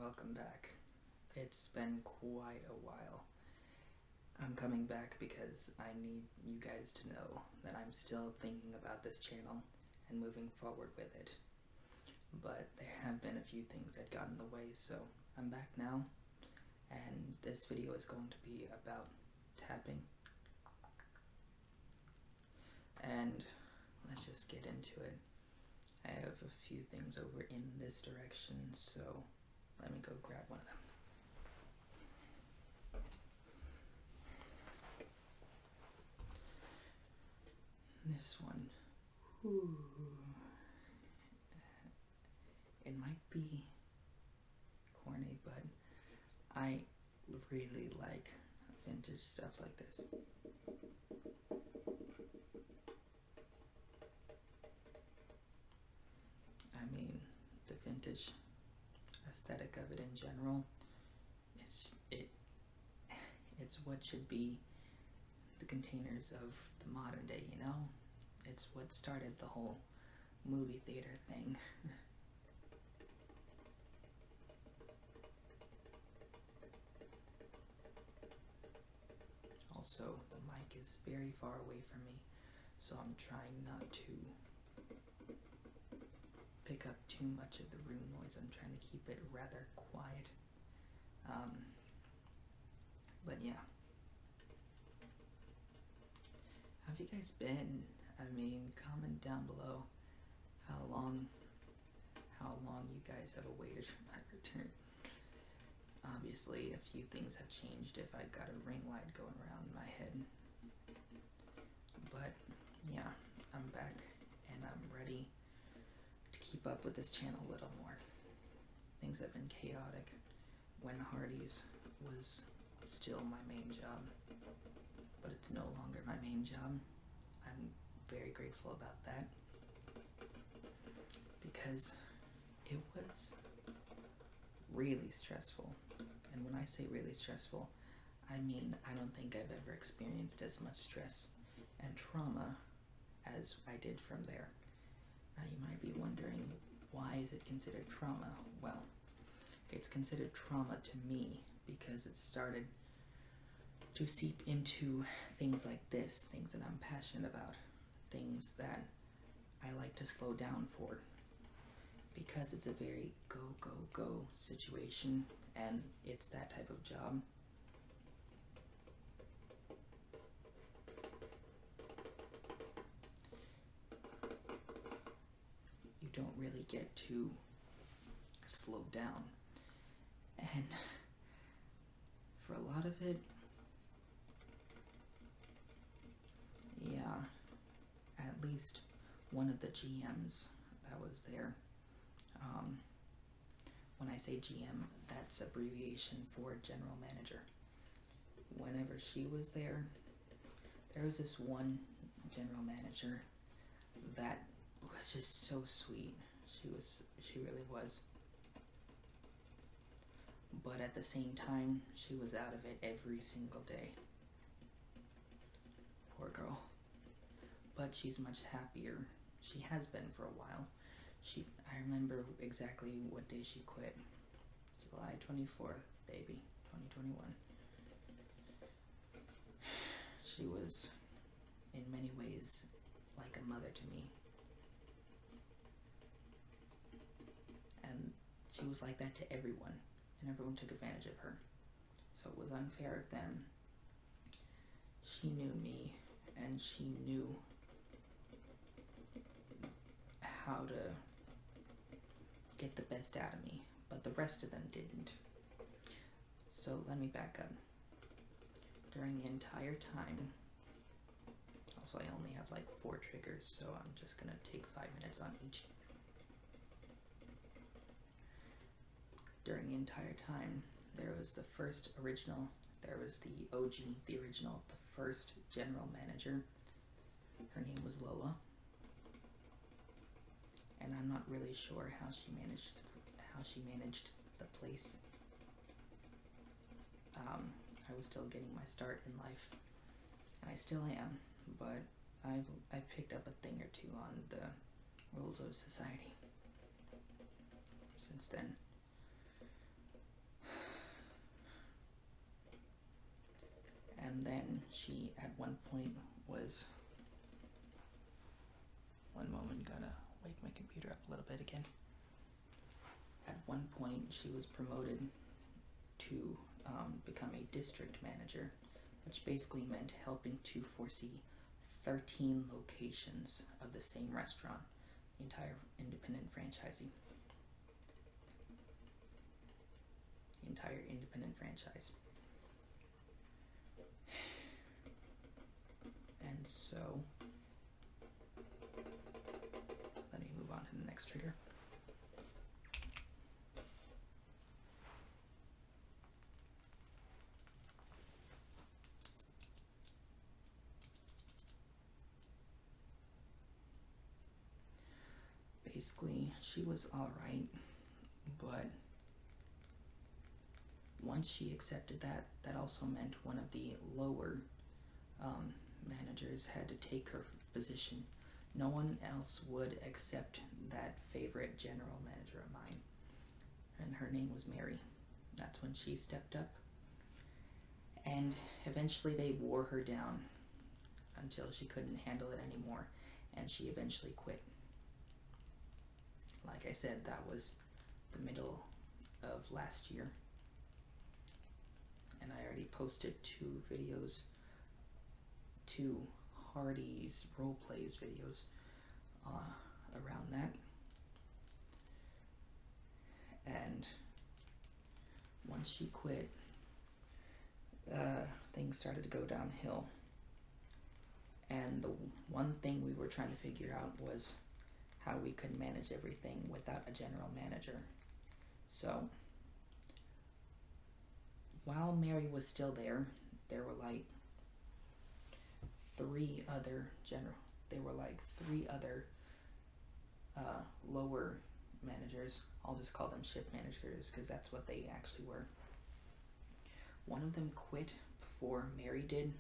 welcome back. It's been quite a while. I'm coming back because I need you guys to know that I'm still thinking about this channel and moving forward with it. But there have been a few things that got in the way, so I'm back now, and this video is going to be about tapping. And let's just get into it. I have a few things over in this direction, so let me go grab one of them. This one, ooh, it might be corny, but I really like vintage stuff like this. I mean, the vintage aesthetic of it in general, it's what should be the containers of the modern day, you know? It's what started the whole movie theater thing. Also, the mic is very far away from me, so I'm trying not to pick up too much of the room noise. I'm trying to keep it rather quiet. But yeah. How have you guys been? I mean, comment down below how long you guys have awaited for my return. Obviously, a few things have changed if I got a ring light going around my head. But yeah, I'm back and I'm ready to keep up with this channel a little more. Things have been chaotic when Hardee's was still my main job, but it's no longer my main job. I'm very grateful about that because it was really stressful. And when I say really stressful, I mean I don't think I've ever experienced as much stress and trauma as I did from there. Now you might be wondering, why is it considered trauma? Well, it's considered trauma to me because it started to seep into things like this, things that I'm passionate about, things that I like to slow down for, because it's a very go, go, go situation, and it's that type of job. You don't really get to slow down, and for a lot of it, yeah, at least one of the GMs that was there, when I say GM, that's abbreviation for general manager. Whenever she was there was this one general manager that was just so sweet. She really was. But at the same time, she was out of it every single day. Poor girl. But she's much happier. She has been for a while. I remember exactly what day she quit. July 24th, baby, 2021. She was, in many ways, like a mother to me. And she was like that to everyone, and everyone took advantage of her. So it was unfair of them. She knew me, and she knew how to get the best out of me, but the rest of them didn't. So let me back up. During the entire time, also I only have like 4 triggers, so I'm just gonna take 5 minutes on each. During the entire time, there was the first original, there was the OG, the original, the first general manager. Her name was Lola. And I'm not really sure how she managed the place. I was still getting my start in life, and I still am, but I've picked up a thing or two on the rules of society since then. And then she at one point was, one moment, gotta wake my computer up a little bit again. At one point she was promoted to become a district manager, which basically meant helping to foresee 13 locations of the same restaurant, the entire independent franchisee. The entire independent franchise. And so, let me move on to the next trigger. Basically, she was alright, but once she accepted that, that also meant one of the lower managers had to take her position. No one else would accept that favorite general manager of mine, and her name was Mary. That's when she stepped up, and eventually they wore her down until she couldn't handle it anymore, and she eventually quit. Like I said, that was the middle of last year, and I already posted 2 videos, 2 Hardee's role plays videos around that, and once she quit, things started to go downhill. And the one thing we were trying to figure out was how we could manage everything without a general manager. So while Mary was still there, there were like 3 other lower managers. I'll just call them shift managers because that's what they actually were. One of them quit before Mary did,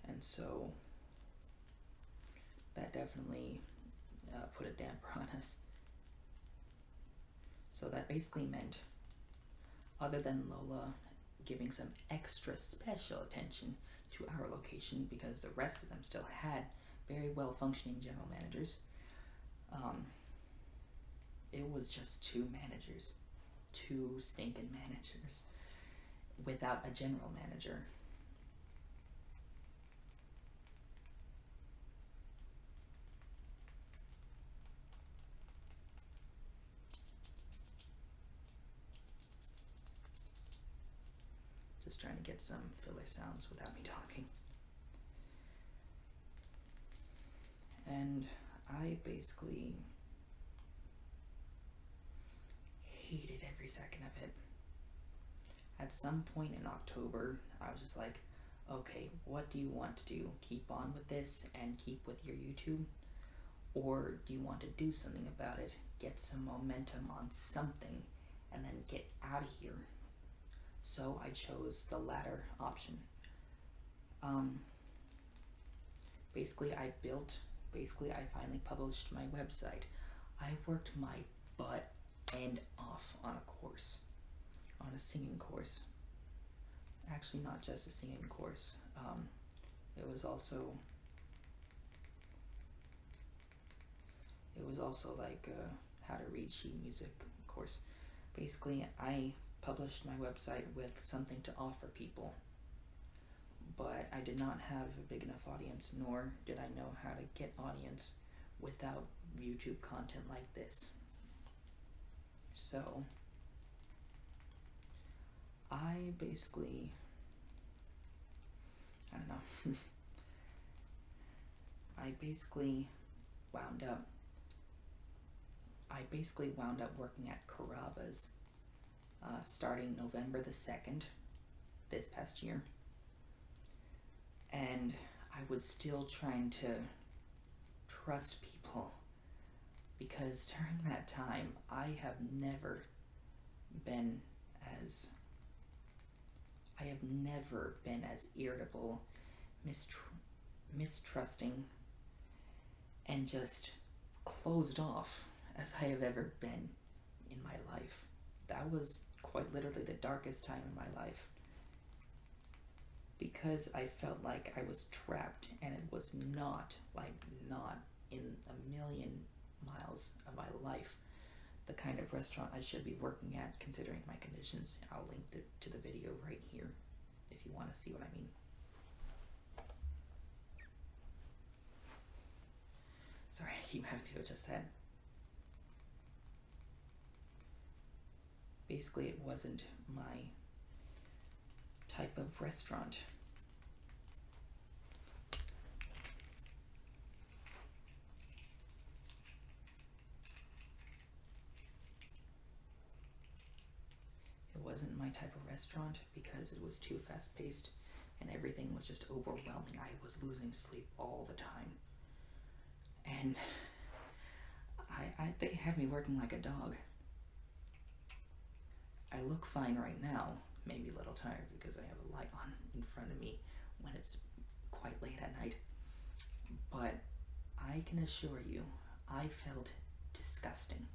and so that definitely put a damper on us. So that basically meant, other than Lola giving some extra special attention to our location because the rest of them still had very well functioning general managers, it was just 2 managers, 2 stinking managers without a general manager. Just trying to get some filler sounds without me talking. And I basically hated every second of it. At some point in October, I was just like, okay, what do you want to do? Keep on with this and keep with your YouTube? Or do you want to do something about it, get some momentum on something, and then get out of here? So I chose the latter option. Basically, I finally published my website. I worked my butt end off on a singing course. Actually, not just a singing course. It was also like how to read sheet music course. Basically, I published my website with something to offer people, but I did not have a big enough audience, nor did I know how to get audience without YouTube content like this. So I basically, I don't know, I basically wound up working at Carrabba's starting November the 2nd this past year. And I was still trying to trust people because during that time I have never been as irritable, mistrusting, and just closed off as I have ever been in my life. That was quite literally the darkest time in my life. because I felt like I was trapped, and it was not in a million miles of my life the kind of restaurant I should be working at considering my conditions. I'll link to the video right here if you want to see what I mean. Sorry, I keep having to adjust that. Basically, it wasn't my type of restaurant. It wasn't my type of restaurant because it was too fast-paced and everything was just overwhelming. I was losing sleep all the time. And they had me working like a dog. I look fine right now, maybe a little tired because I have a light on in front of me when it's quite late at night. But I can assure you, I felt disgusting.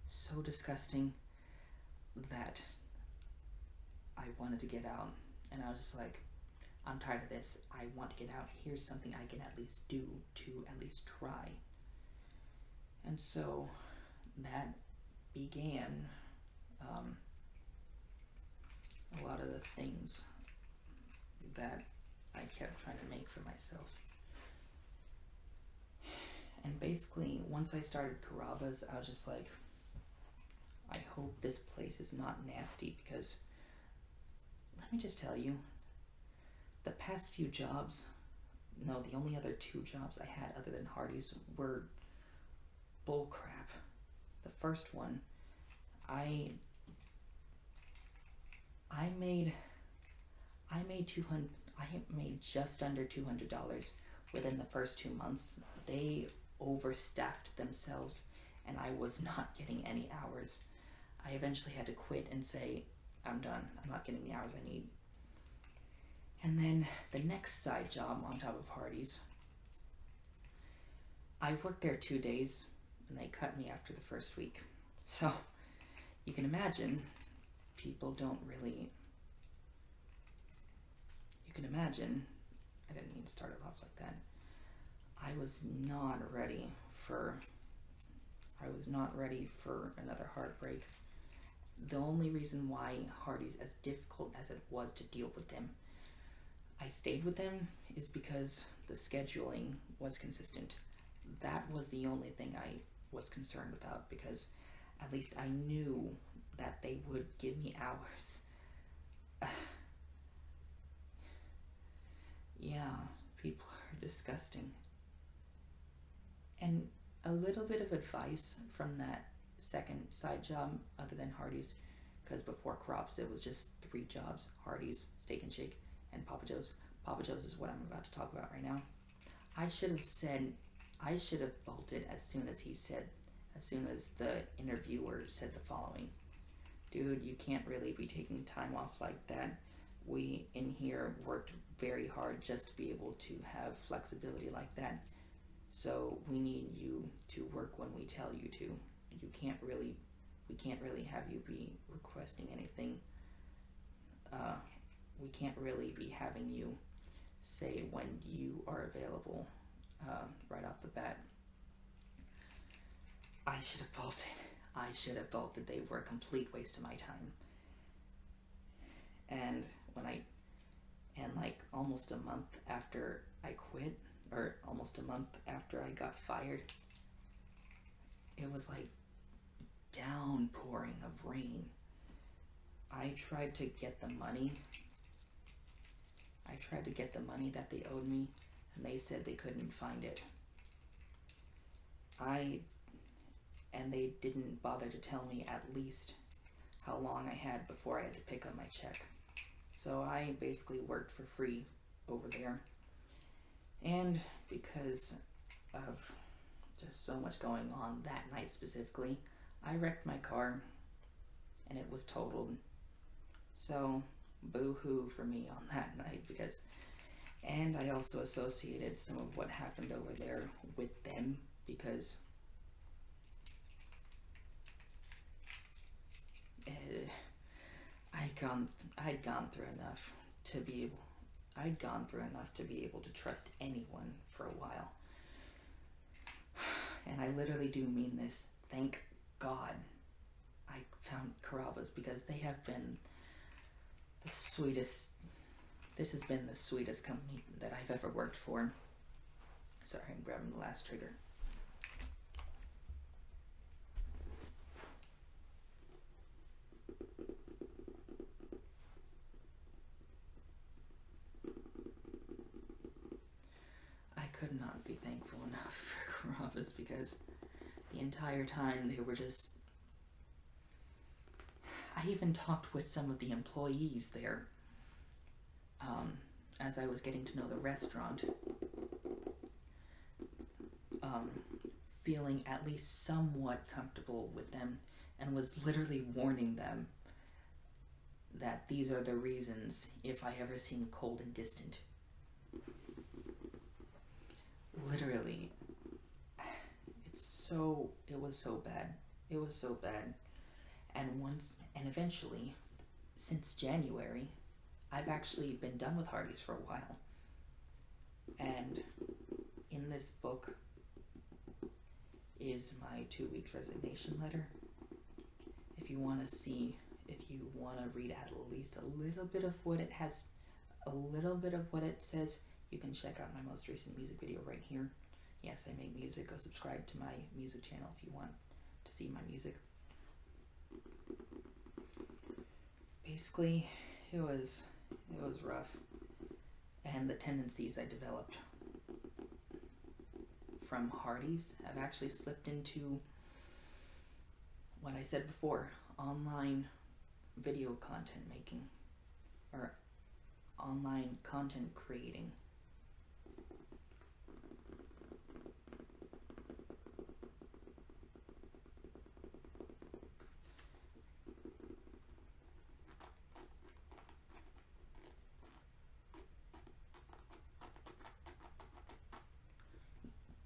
So disgusting that I wanted to get out. And I was just like, I'm tired of this. I want to get out. Here's something I can at least do to at least try. And so that began a lot of the things that I kept trying to make for myself. And basically, once I started Carrabba's, I was just like, I hope this place is not nasty, because let me just tell you, the past few jobs, no, the only other 2 jobs I had other than Hardee's were bull crap. The first one, I made just under $200 within the first 2 months. They overstaffed themselves, and I was not getting any hours. I eventually had to quit and say, I'm done. I'm not getting the hours I need. And then the next side job on top of Hardee's, I worked there 2 days, and they cut me after the first week. So you can imagine, people don't really, you can imagine, I didn't mean to start it off like that. I was not ready for another heartbreak. The only reason why Hardee's, as difficult as it was to deal with them, I stayed with them is because the scheduling was consistent. That was the only thing I was concerned about, because at least I knew that they would give me hours. Yeah, people are disgusting. And a little bit of advice from that second side job, other than Hardee's, because before Carrabba's it was just 3 jobs: Hardee's, Steak and Shake, and Papa Joe's. Papa Joe's is what I'm about to talk about right now. I should have bolted as soon as the interviewer said the following: dude, you can't really be taking time off like that. We in here worked very hard just to be able to have flexibility like that. So we need you to work when we tell you to. We can't really have you be requesting anything. We can't really be having you say when you are available right off the bat. I should have bolted. They were a complete waste of my time. And like almost a month after I quit, or almost a month after I got fired, it was like downpouring of rain. I tried to get the money that they owed me, and they said they couldn't find it. And they didn't bother to tell me at least how long I had before I had to pick up my check. So I basically worked for free over there. And because of just so much going on that night specifically, I wrecked my car and it was totaled. So boo-hoo for me on that night, and I also associated some of what happened over there with them, because I I'd gone through enough to be able I'd gone through enough to be able to trust anyone for a while. And I literally do mean this. Thank God I found Carrabba's, because they have been the sweetest. This has been the sweetest company that I've ever worked for. Sorry, I'm grabbing the last trigger. I could not be thankful enough for Carrabba's, because the entire time they were just... I even talked with some of the employees there as I was getting to know the restaurant, feeling at least somewhat comfortable with them, and was literally warning them that these are the reasons if I ever seem cold and distant. Literally, it was so bad. It was so bad. And eventually, since January, I've actually been done with Hardee's for a while. And in this book is my 2 weeks resignation letter. If you want to read at least a little bit of what it has, a little bit of what it says, you can check out my most recent music video right here. Yes, I make music. Go subscribe to my music channel if you want to see my music. Basically, it was rough. And the tendencies I developed from Hardee's have actually slipped into what I said before, online video content making, or online content creating.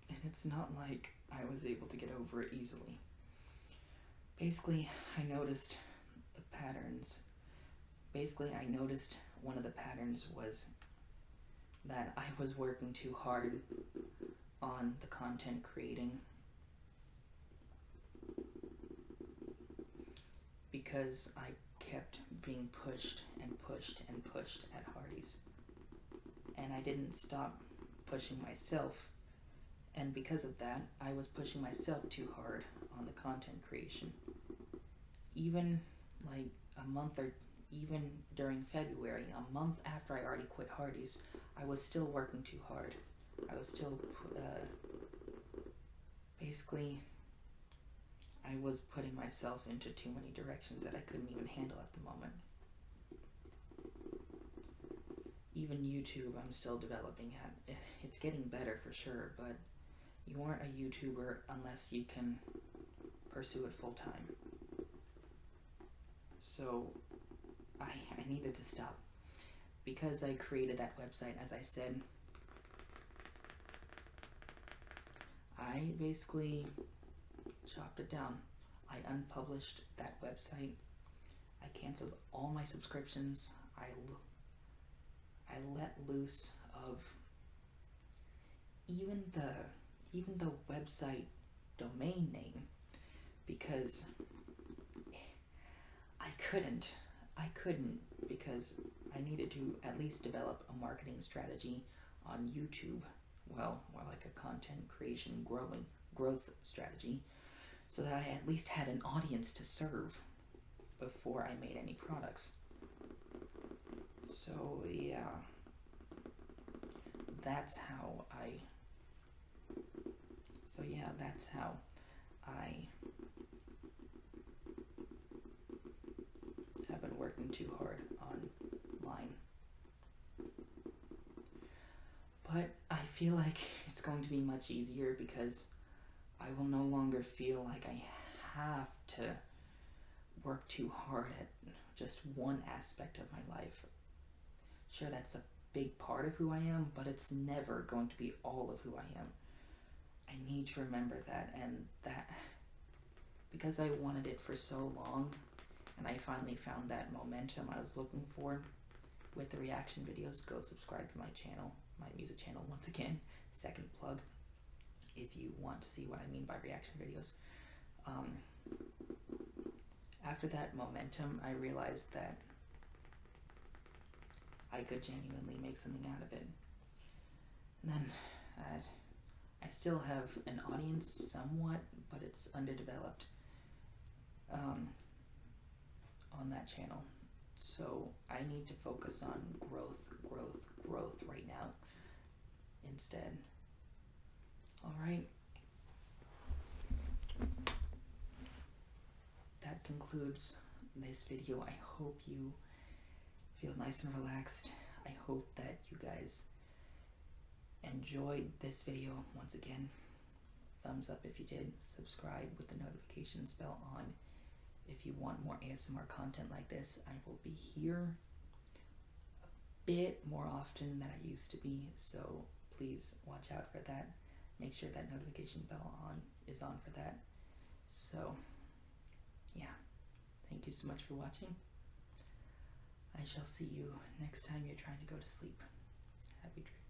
And it's not like I was able to get over it easily. Basically, I noticed the patterns. I noticed one of the patterns was that I was working too hard on the content creating, because I kept being pushed and pushed and pushed at Hardee's. And I didn't stop pushing myself. And because of that, I was pushing myself too hard on the content creation. Even like a month, or even during February, a month after I already quit Hardee's, I was still working too hard. I was still, basically, I was putting myself into too many directions that I couldn't even handle at the moment. Even YouTube, I'm still developing at. It's getting better for sure, but you aren't a YouTuber unless you can pursue it full time. So I needed to stop, because I created that website. As I said, I basically chopped it down. I unpublished that website. I canceled all my subscriptions. I let loose of even the website domain name, because I couldn't, because I needed to at least develop a marketing strategy on YouTube, well, more like a content creation growth strategy, so that I at least had an audience to serve before I made any products. So yeah, that's how I have been working too hard online. But I feel like it's going to be much easier, because I will no longer feel like I have to work too hard at just one aspect of my life. Sure, that's a big part of who I am, but it's never going to be all of who I am. I need to remember that, and that because I wanted it for so long, and I finally found that momentum I was looking for with the reaction videos. Go subscribe to my channel, my music channel, once again, second plug, if you want to see what I mean by reaction videos. After that momentum, I realized that I could genuinely make something out of it. And then I still have an audience somewhat, but it's underdeveloped on that channel. So I need to focus on growth right now instead. Alright. That concludes this video. I hope you feel nice and relaxed. I hope that you guys enjoyed this video. Once again, thumbs up if you did. Subscribe with the notifications bell on. If you want more ASMR content like this, I will be here a bit more often than I used to be, so please watch out for that. Make sure that notification bell is on for that. So yeah, thank you so much for watching. I shall see you next time you're trying to go to sleep. Happy dreams.